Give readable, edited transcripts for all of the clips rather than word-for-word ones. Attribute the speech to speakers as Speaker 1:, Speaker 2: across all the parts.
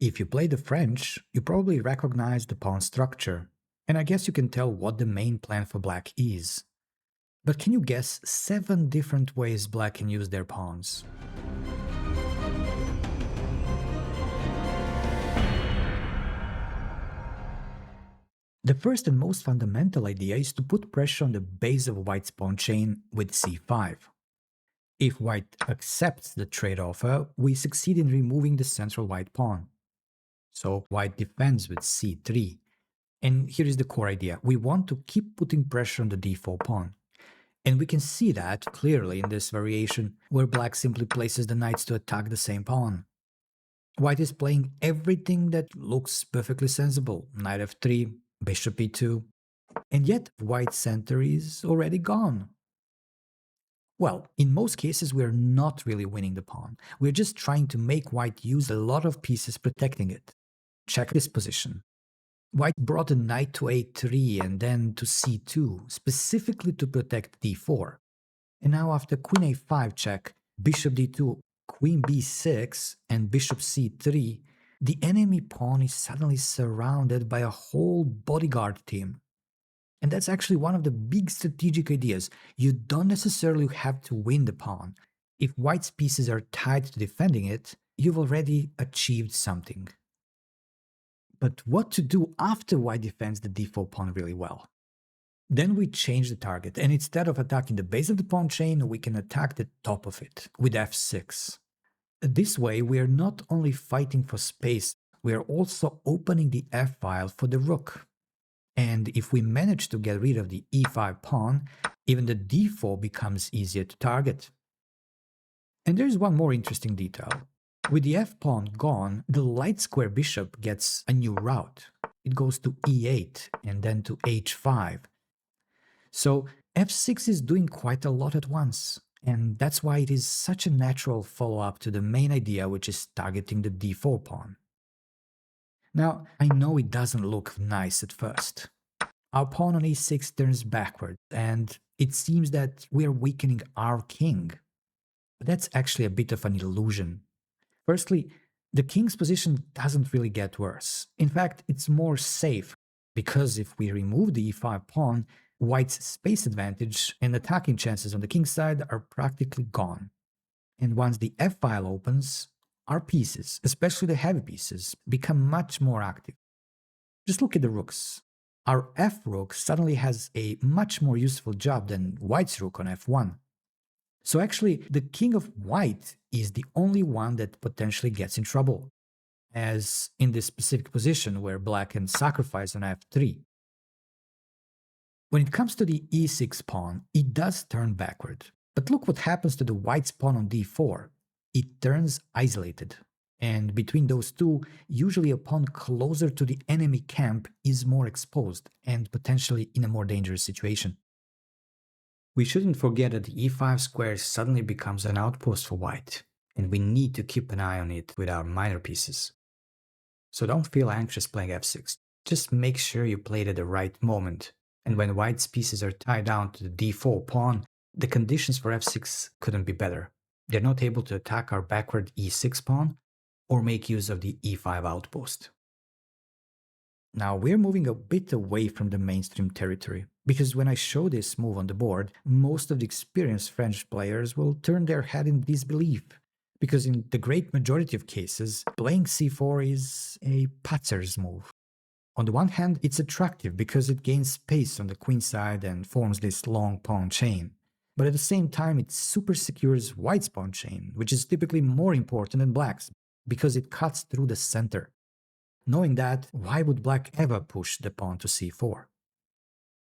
Speaker 1: If you play the French, you probably recognize the pawn structure, and I guess you can tell what the main plan for black is. But can you guess 7 different ways black can use their pawns? The first and most fundamental idea is to put pressure on the base of white's pawn chain with c5. If white accepts the trade offer, we succeed in removing the central white pawn. So white defends with c3. And here is the core idea. We want to keep putting pressure on the d4 pawn. And we can see that clearly in this variation, where black simply places the knights to attack the same pawn. White is playing everything that looks perfectly sensible. Knight f3, bishop e2. And yet white's center is already gone. Well, in most cases, we're not really winning the pawn. We're just trying to make white use a lot of pieces protecting it. Check this position. White brought a knight to a3 and then to c2, specifically to protect d4. And now after queen a5 check, bishop d2, queen b6, and bishop c3, the enemy pawn is suddenly surrounded by a whole bodyguard team. And that's actually one of the big strategic ideas. You don't necessarily have to win the pawn. If white's pieces are tied to defending it, you've already achieved something. But what to do after white defends the d4 pawn really well? Then we change the target, and instead of attacking the base of the pawn chain, we can attack the top of it with f6. This way, we are not only fighting for space, we are also opening the f-file for the rook. And if we manage to get rid of the e5 pawn, even the d4 becomes easier to target. And there's one more interesting detail. With the f-pawn gone, the light square bishop gets a new route. It goes to e8 and then to h5. So f6 is doing quite a lot at once, and that's why it is such a natural follow-up to the main idea, which is targeting the d4 pawn. Now, I know it doesn't look nice at first. Our pawn on e6 turns backward, and it seems that we are weakening our king. But that's actually a bit of an illusion. Firstly, the king's position doesn't really get worse. In fact, it's more safe, because if we remove the e5 pawn, white's space advantage and attacking chances on the king's side are practically gone. And once the f-file opens, our pieces, especially the heavy pieces, become much more active. Just look at the rooks. Our f-rook suddenly has a much more useful job than white's rook on f1. So actually, the king of white is the only one that potentially gets in trouble, as in this specific position where black can sacrifice on f3. When it comes to the e6 pawn, it does turn backward. But look what happens to the white's pawn on d4. It turns isolated. And between those two, usually a pawn closer to the enemy camp is more exposed and potentially in a more dangerous situation. We shouldn't forget that the e5 square suddenly becomes an outpost for white, and we need to keep an eye on it with our minor pieces. So don't feel anxious playing f6, just make sure you play it at the right moment, and when white's pieces are tied down to the d4 pawn, the conditions for f6 couldn't be better. They're not able to attack our backward e6 pawn, or make use of the e5 outpost. Now we're moving a bit away from the mainstream territory, because when I show this move on the board, most of the experienced French players will turn their head in disbelief, because in the great majority of cases, playing c4 is a patzer's move. On the one hand, it's attractive because it gains space on the queen side and forms this long pawn chain. But at the same time, it super secures white's pawn chain, which is typically more important than black's, because it cuts through the center. Knowing that, why would black ever push the pawn to c4?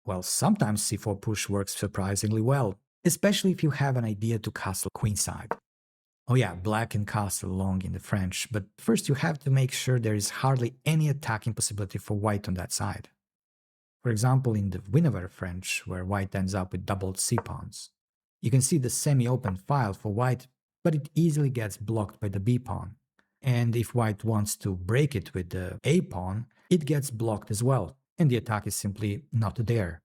Speaker 1: Well, sometimes c4 push works surprisingly well, especially if you have an idea to castle queenside. Oh yeah, black can castle long in the French, but first you have to make sure there is hardly any attacking possibility for white on that side. For example, in the Winnever French, where white ends up with doubled c-pawns. You can see the semi-open file for white, but it easily gets blocked by the b-pawn. And if white wants to break it with the a-pawn, it gets blocked as well, and the attack is simply not there.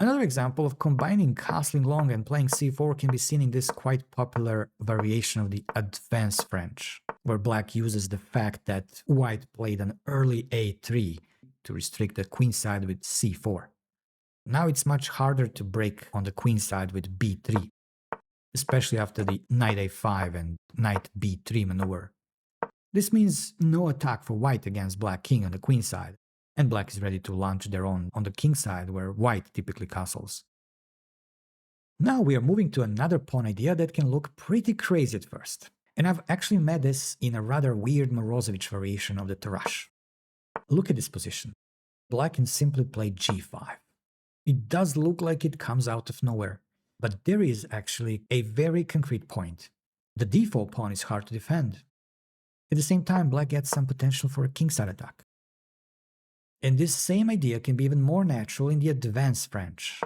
Speaker 1: Another example of combining castling long and playing c4 can be seen in this quite popular variation of the advanced French, where black uses the fact that white played an early a3 to restrict the queen side with c4. Now it's much harder to break on the queen side with b3, especially after the knight a5 and knight b3 maneuver. This means no attack for white against black king on the queen side, and black is ready to launch their own on the king side where white typically castles. Now we are moving to another pawn idea that can look pretty crazy at first, and I've actually met this in a rather weird Morozevich variation of the Tarrasch. Look at this position. Black can simply play g5. It does look like it comes out of nowhere, but there is actually a very concrete point. The d4 pawn is hard to defend. At the same time, black gets some potential for a kingside attack. And this same idea can be even more natural in the advanced French.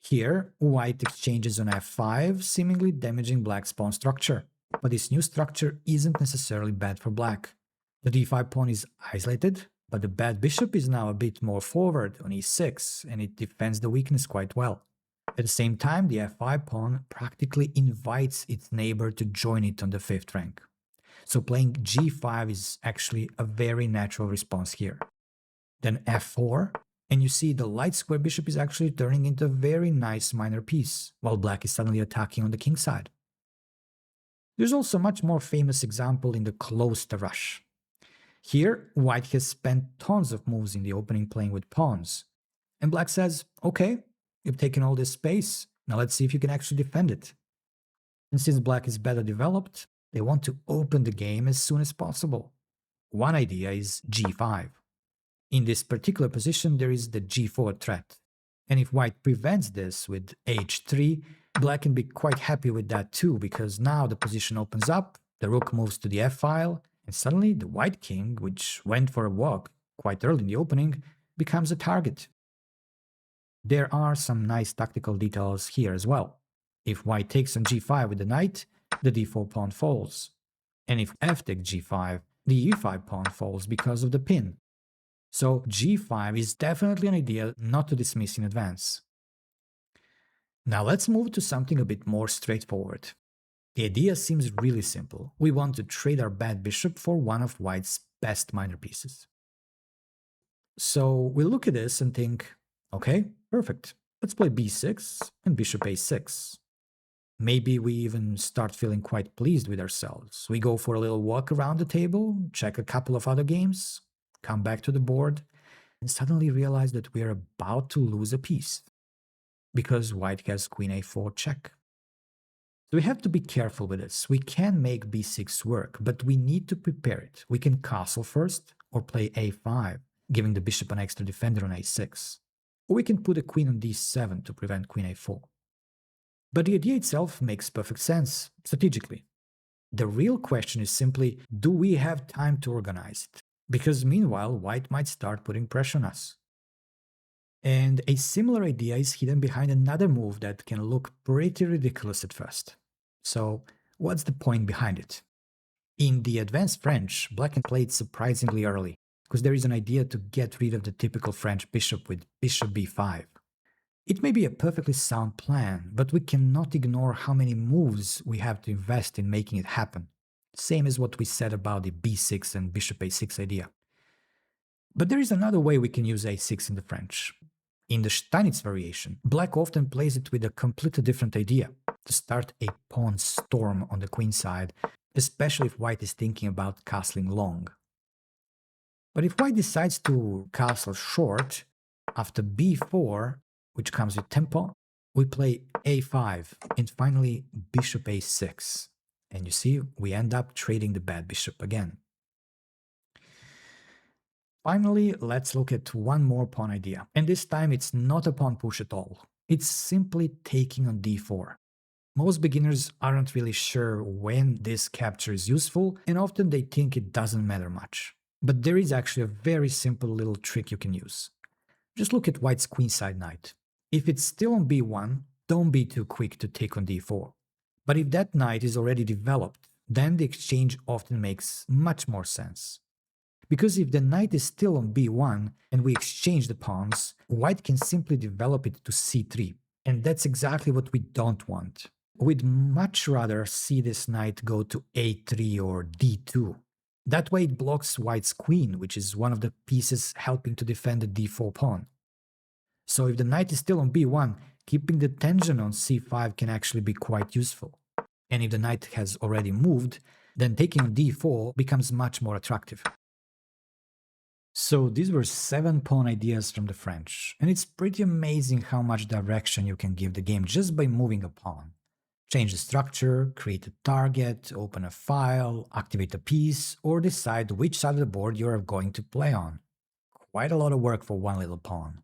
Speaker 1: Here, white exchanges on f5, seemingly damaging black's pawn structure. But this new structure isn't necessarily bad for black. The d5 pawn is isolated, but the bad bishop is now a bit more forward on e6, and it defends the weakness quite well. At the same time, the f5 pawn practically invites its neighbor to join it on the 5th rank. So playing g5 is actually a very natural response here. Then f4, and you see the light square bishop is actually turning into a very nice minor piece, while black is suddenly attacking on the king side. There's also a much more famous example in the close Tarrasch. Here, white has spent tons of moves in the opening playing with pawns, and black says, okay, you've taken all this space, now let's see if you can actually defend it. And since black is better developed, they want to open the game as soon as possible. One idea is g5. In this particular position, there is the g4 threat. And if white prevents this with h3, black can be quite happy with that too, because now the position opens up, the rook moves to the f-file, and suddenly the white king, which went for a walk quite early in the opening, becomes a target. There are some nice tactical details here as well. If white takes on g5 with the knight, the d4 pawn falls. And if f takes g5, the e5 pawn falls because of the pin. So g5 is definitely an idea not to dismiss in advance. Now let's move to something a bit more straightforward. The idea seems really simple. We want to trade our bad bishop for one of white's best minor pieces. So we look at this and think, okay, perfect. Let's play b6 and bishop a6. Maybe we even start feeling quite pleased with ourselves. We go for a little walk around the table, check a couple of other games, come back to the board, and suddenly realize that we are about to lose a piece because white has queen a4 check. So we have to be careful with this. We can make b6 work, but we need to prepare it. We can castle first or play a5, giving the bishop an extra defender on a6. Or we can put a queen on d7 to prevent queen a4. But the idea itself makes perfect sense, strategically. The real question is simply, do we have time to organize it? Because meanwhile, white might start putting pressure on us. And a similar idea is hidden behind another move that can look pretty ridiculous at first. So, what's the point behind it? In the advanced French, black can play it surprisingly early, because there is an idea to get rid of the typical French bishop with bishop b5. It may be a perfectly sound plan, but we cannot ignore how many moves we have to invest in making it happen. Same as what we said about the b6 and bishop a6 idea. But there is another way we can use a6 in the French. In the Steinitz variation, black often plays it with a completely different idea, to start a pawn storm on the queen side, especially if white is thinking about castling long. But if white decides to castle short, after b4, which comes with tempo, we play a5 and finally bishop a6. And you see, we end up trading the bad bishop again. Finally, let's look at one more pawn idea. And this time it's not a pawn push at all. It's simply taking on d4. Most beginners aren't really sure when this capture is useful, and often they think it doesn't matter much. But there is actually a very simple little trick you can use. Just look at white's queenside knight. If it's still on b1, don't be too quick to take on d4. But if that knight is already developed, then the exchange often makes much more sense. Because if the knight is still on b1 and we exchange the pawns, white can simply develop it to c3. And that's exactly what we don't want. We'd much rather see this knight go to a3 or d2. That way it blocks white's queen, which is one of the pieces helping to defend the d4 pawn. So if the knight is still on b1, keeping the tension on c5 can actually be quite useful. And if the knight has already moved, then taking on d4 becomes much more attractive. So these were 7 pawn ideas from the French, and it's pretty amazing how much direction you can give the game just by moving a pawn. Change the structure, create a target, open a file, activate a piece, or decide which side of the board you're going to play on. Quite a lot of work for one little pawn.